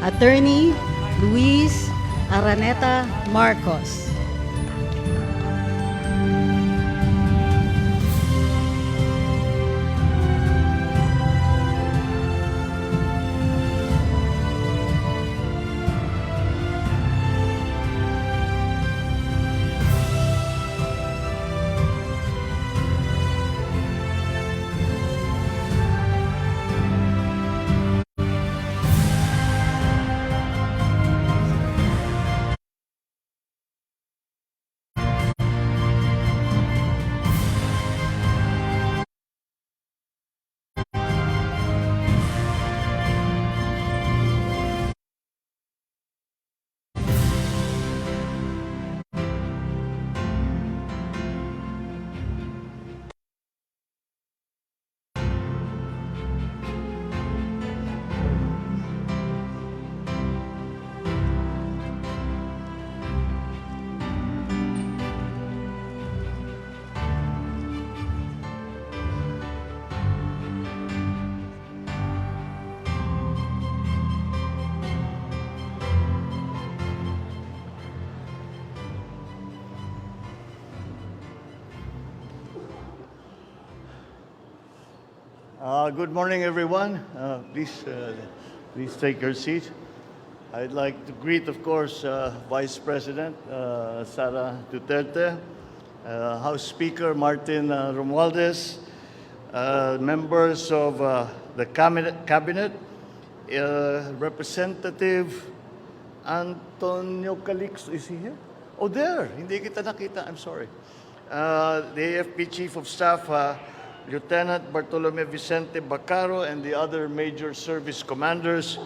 Attorney Luis Araneta Marcos. Good morning, everyone. Please take your seat. I'd like to greet, of course, Vice President Sara Duterte, House Speaker Martin Romualdez, members of the cabinet, Representative Antonio Calix, is he here? Oh, there. Hindi kita nakita. I'm sorry. The AFP Chief of Staff, Lieutenant Bartolome Vicente Bacaro, and the other major service commanders,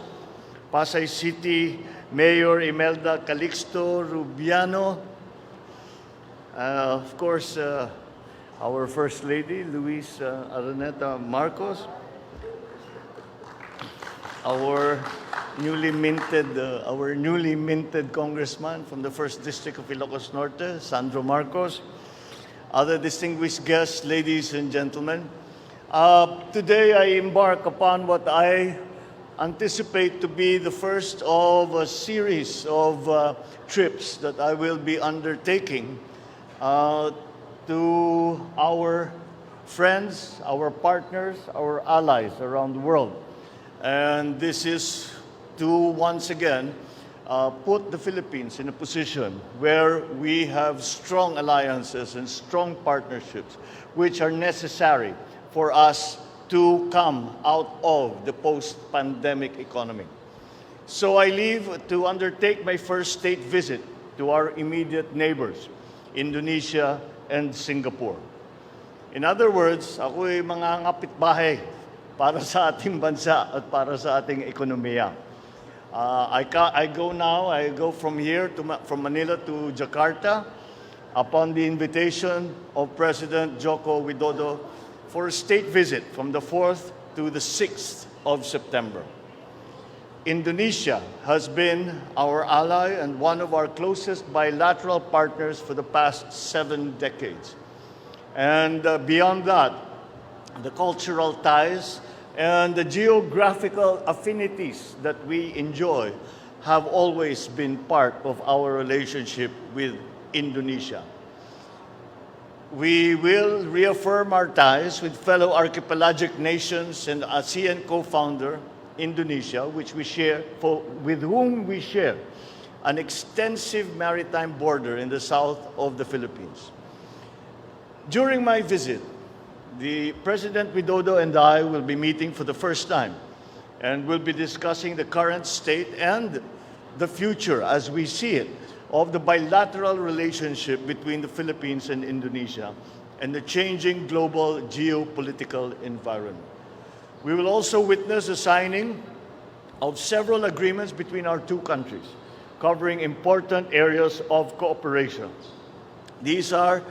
Pasay City Mayor Imelda Calixto Rubiano, of course, our First Lady, Luis Araneta Marcos, our newly minted congressman from the 1st District of Ilocos Norte, Sandro Marcos, other distinguished guests, ladies and gentlemen. Today I embark upon what I anticipate to be the first of a series of trips that I will be undertaking to our friends, our partners, our allies around the world. And this is to once again put the Philippines in a position where we have strong alliances and strong partnerships which are necessary for us to come out of the post-pandemic economy. So I leave to undertake my first state visit to our immediate neighbors, Indonesia and Singapore. In other words, ako'y mga ngapitbahay para sa ating bansa at para sa ating ekonomiya. I go from here, from Manila to Jakarta, upon the invitation of President Joko Widodo for a state visit from the 4th to the 6th of September. Indonesia has been our ally and one of our closest bilateral partners for the past 7 decades. And beyond that, the cultural ties and the geographical affinities that we enjoy have always been part of our relationship with Indonesia. We will reaffirm our ties with fellow archipelagic nations and ASEAN co-founder, Indonesia, with whom we share an extensive maritime border in the south of the Philippines. During my visit, the President Widodo and I will be meeting for the first time and will be discussing the current state and the future as we see it of the bilateral relationship between the Philippines and Indonesia and the changing global geopolitical environment. We will also witness the signing of several agreements between our two countries, covering important areas of cooperation. These are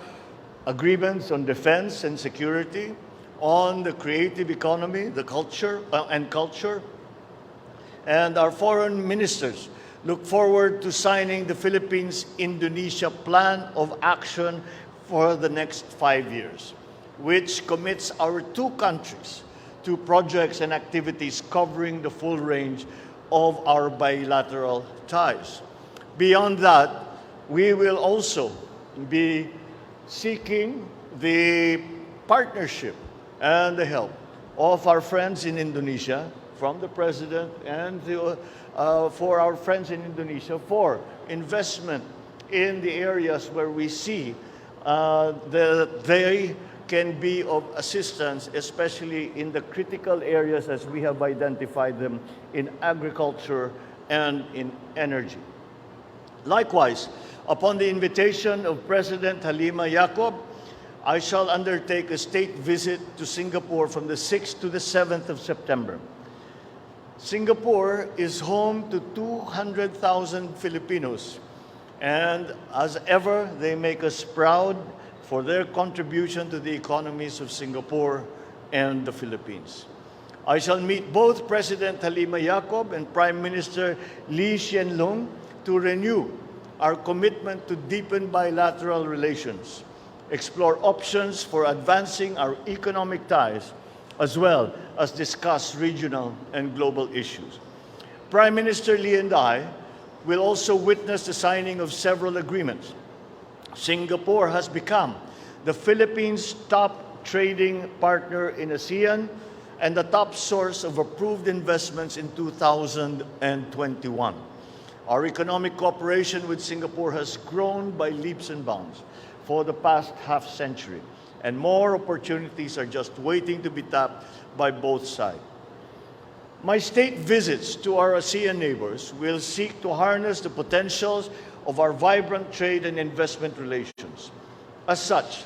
agreements on defense and security, on the creative economy, the culture, and our foreign ministers look forward to signing the Philippines-Indonesia Plan of Action for the next 5 years, which commits our two countries to projects and activities covering the full range of our bilateral ties. Beyond that, we will also be seeking the partnership and the help of our friends in Indonesia, from the President, and for our friends in Indonesia for investment in the areas where we see that they can be of assistance, especially in the critical areas as we have identified them in agriculture and in energy. Likewise, upon the invitation of President Halima Yacob, I shall undertake a state visit to Singapore from the 6th to the 7th of September. Singapore is home to 200,000 Filipinos, and as ever, they make us proud for their contribution to the economies of Singapore and the Philippines. I shall meet both President Halima Yacob and Prime Minister Lee Hsien Loong to renew our commitment to deepen bilateral relations, explore options for advancing our economic ties, as well as discuss regional and global issues. Prime Minister Lee and I will also witness the signing of several agreements. Singapore has become the Philippines' top trading partner in ASEAN and the top source of approved investments in 2021. Our economic cooperation with Singapore has grown by leaps and bounds for the past half century, and more opportunities are just waiting to be tapped by both sides. My state visits to our ASEAN neighbors will seek to harness the potentials of our vibrant trade and investment relations. As such,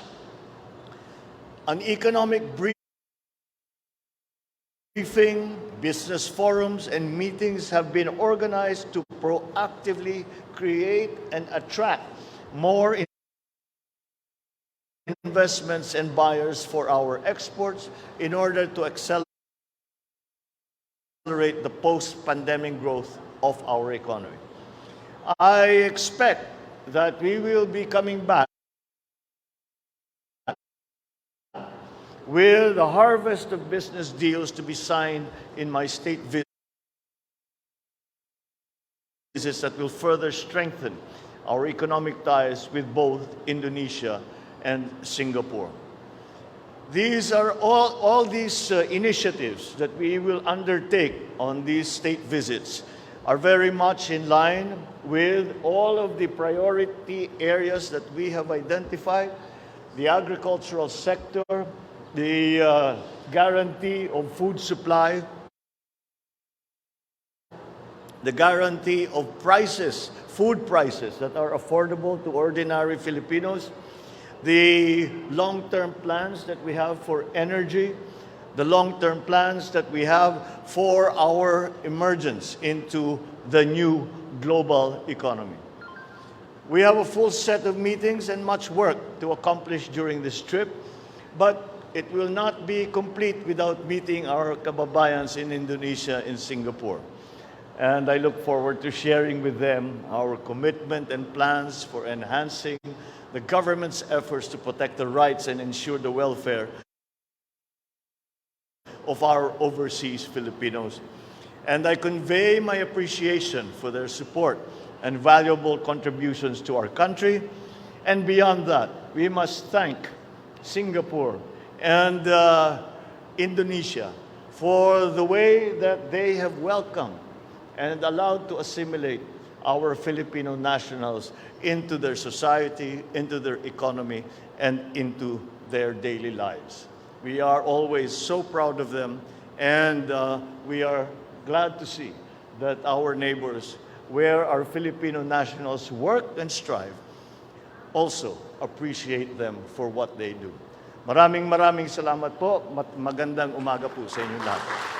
an economic briefing, business forums, and meetings have been organized to proactively create and attract more investments and buyers for our exports in order to accelerate the post-pandemic growth of our economy. I expect that we will be coming back with a harvest of business deals to be signed in my state visits that will further strengthen our economic ties with both Indonesia and Singapore. These are all these initiatives that we will undertake on these state visits are very much in line with all of the priority areas that we have identified: the agricultural sector, the guarantee of food supply, the guarantee of prices, food prices that are affordable to ordinary Filipinos, the long-term plans that we have for energy, the long-term plans that we have for our emergence into the new global economy. We have a full set of meetings and much work to accomplish during this trip, but it will not be complete without meeting our kababayans in Indonesia and Singapore. And I look forward to sharing with them our commitment and plans for enhancing the government's efforts to protect the rights and ensure the welfare of our overseas Filipinos. And I convey my appreciation for their support and valuable contributions to our country. And beyond that, we must thank Singapore and Indonesia for the way that they have welcomed and allowed to assimilate our Filipino nationals into their society, into their economy, and into their daily lives. We are always so proud of them, and we are glad to see that our neighbors, where our Filipino nationals work and strive, also appreciate them for what they do. Maraming salamat po. Magandang umaga po sa inyo lahat.